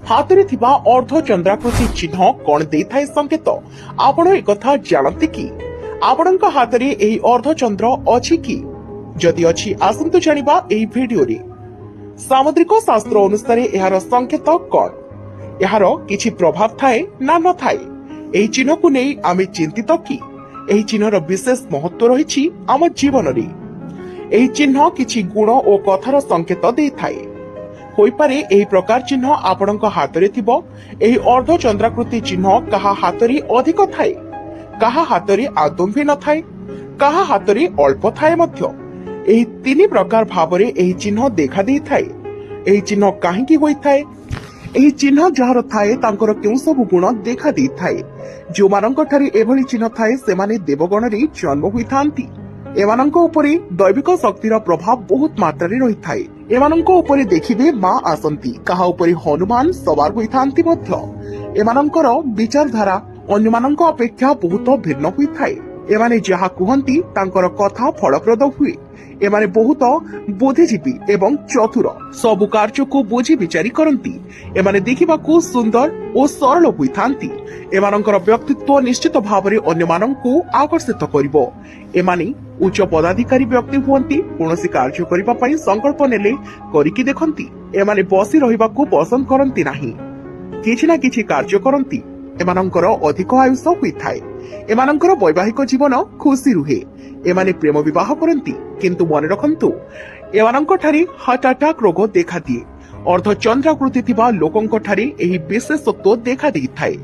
ହାତରେ ଥିବା ଅର୍ଦ୍ଧଚନ୍ଦ୍ରାକୃତି ଚିହ୍ନ କଣ ଦେଇଥାଏ ସଂକେତ? ଆପଣ ଏକଥା ଜାଣନ୍ତି କି? ଆପଣଙ୍କ ହାତରେ ଏହି ଅର୍ଦ୍ଧଚନ୍ଦ୍ର ଅଛି କି? ଯଦି ଅଛି ଆସନ୍ତୁ ଜାଣିବା ଏହି ଭିଡିଓରେ। ସାମୁଦ୍ରିକ ଶାସ୍ତ୍ର ଅନୁସାରେ ଏହାର ସଂକେତ କଣ? ଏହାର କିଛି ପ୍ରଭାବ ଥାଏ ନା ନଥାଏ? ଏହି ଚିହ୍ନକୁ ନେଇ ଆମେ ଚିନ୍ତିତ କି? ଏହି ଚିହ୍ନର ବିଶେଷ ମହତ୍ତ୍ୱ ରହିଛି ଆମ ଜୀବନରେ। ଏହି ଚିହ୍ନ କିଛି ଗୁଣ ଓ କଥାର ସଂକେତ ଦେଇଥାଏ। ହୋଇପାରେ ଏହି ପ୍ରକାର ଚିହ୍ନ ଆପଣଙ୍କ ହାତରେ ଥିବ। ଏହି ଅର୍ଦ୍ଧଚନ୍ଦ୍ରାକୃତି ଚିହ୍ନ କାହା ହାତରେ ଅଧିକ ଥାଏ, କାହା ହାତରେ ଆଦୌ ବି ନଥାଏ, କାହା ହାତରେ ଅଳ୍ପ ଥାଏ ମଧ୍ୟ। ଏହି ତିନି ପ୍ରକାର ଭାବରେ ଏହି ଚିହ୍ନ ଦେଖା ଦେଇଥାଏ। ଏହି ଚିହ୍ନ କାହିଁକି ହୋଇଥାଏ? ଏହି ଚିହ୍ନ ଯାହାର ଥାଏ ତାଙ୍କର କେଉଁ ସବୁ ଗୁଣ ଦେଖା ଦେଇଥାଏ? ଯେଉଁମାନଙ୍କଠାରେ ଏଭଳି ଚିହ୍ନ ଥାଏ ସେମାନେ ଦେବଗଣରେ ଜନ୍ମ ହୋଇଥାନ୍ତି। ଏମାନଙ୍କ ଉପରେ ଦୈବିକ ଶକ୍ତିର ପ୍ରଭାବ ବହୁତ ମାତ୍ରାରେ ରହିଥାଏ। ଏମାନଙ୍କ ଉପରେ ଦେଖିବେ ମା ଆସନ୍ତି, କାହା ଉପରେ ହନୁମାନ ସବାର ହୋଇଥାନ୍ତି ମଧ୍ୟ। ଏମାନଙ୍କର ବିଚାରଧାରା ଅନ୍ୟମାନଙ୍କ ଅପେକ୍ଷା ବହୁତ ଭିନ୍ନ ହୋଇଥାଏ। ଏମାନେ ଯାହା କୁହନ୍ତି ତାଙ୍କର କଥା ଫଳପ୍ରଦ ହୁଏ। ଏମାନେ ବହୁତ ବୁଦ୍ଧିଜୀବୀ ଏବଂ ଚତୁର, ସବୁ କାର୍ଯ୍ୟକୁ ବୁଝି ବିଚାରି କରନ୍ତି। ଏମାନେ ଦେଖିବାକୁ ସୁନ୍ଦର ଓ ସରଳ ହୋଇଥାନ୍ତି। ଏମାନଙ୍କର ବ୍ୟକ୍ତିତ୍ୱ ନିଶ୍ଚିତ ଭାବରେ ଅନ୍ୟମାନଙ୍କୁ ଆକର୍ଷିତ କରିବ। ଏମାନେ ଉଚ୍ଚ ପଦାଧିକାରୀ ବ୍ୟକ୍ତି ହୁଅନ୍ତି। କୌଣସି କାର୍ଯ୍ୟ କରିବା ପାଇଁ ସଂକଳ୍ପ ନେଲେ କରିକି ଦେଖନ୍ତି। ଏମାନେ ବସି ରହିବାକୁ ପସନ୍ଦ କରନ୍ତି ନାହିଁ, କିଛି ନା କିଛି କାର୍ଯ୍ୟ କରନ୍ତି। ଏମାନଙ୍କର ଅଧିକ ଆୟୁଷ ହୋଇଥାଏ। ଏମାନଙ୍କର ବୈବାହିକ ଜୀବନ ଖୁସି ରୁହେ। ଏମାନେ ପ୍ରେମ ବିବାହ କରନ୍ତି, କିନ୍ତୁ ମନେ ରଖନ୍ତୁ ଏମାନଙ୍କଠାରେ ହାର୍ଟ ଆଟାକ୍ ରୋଗ ଦେଖାଦିଏ। ଅର୍ଦ୍ଧଚନ୍ଦ୍ରାକୃତି ଥିବା ଲୋକଙ୍କଠାରେ ଏହି ବିଶେଷତ୍ୱ ଦେଖା ଦେଇଥାଏ।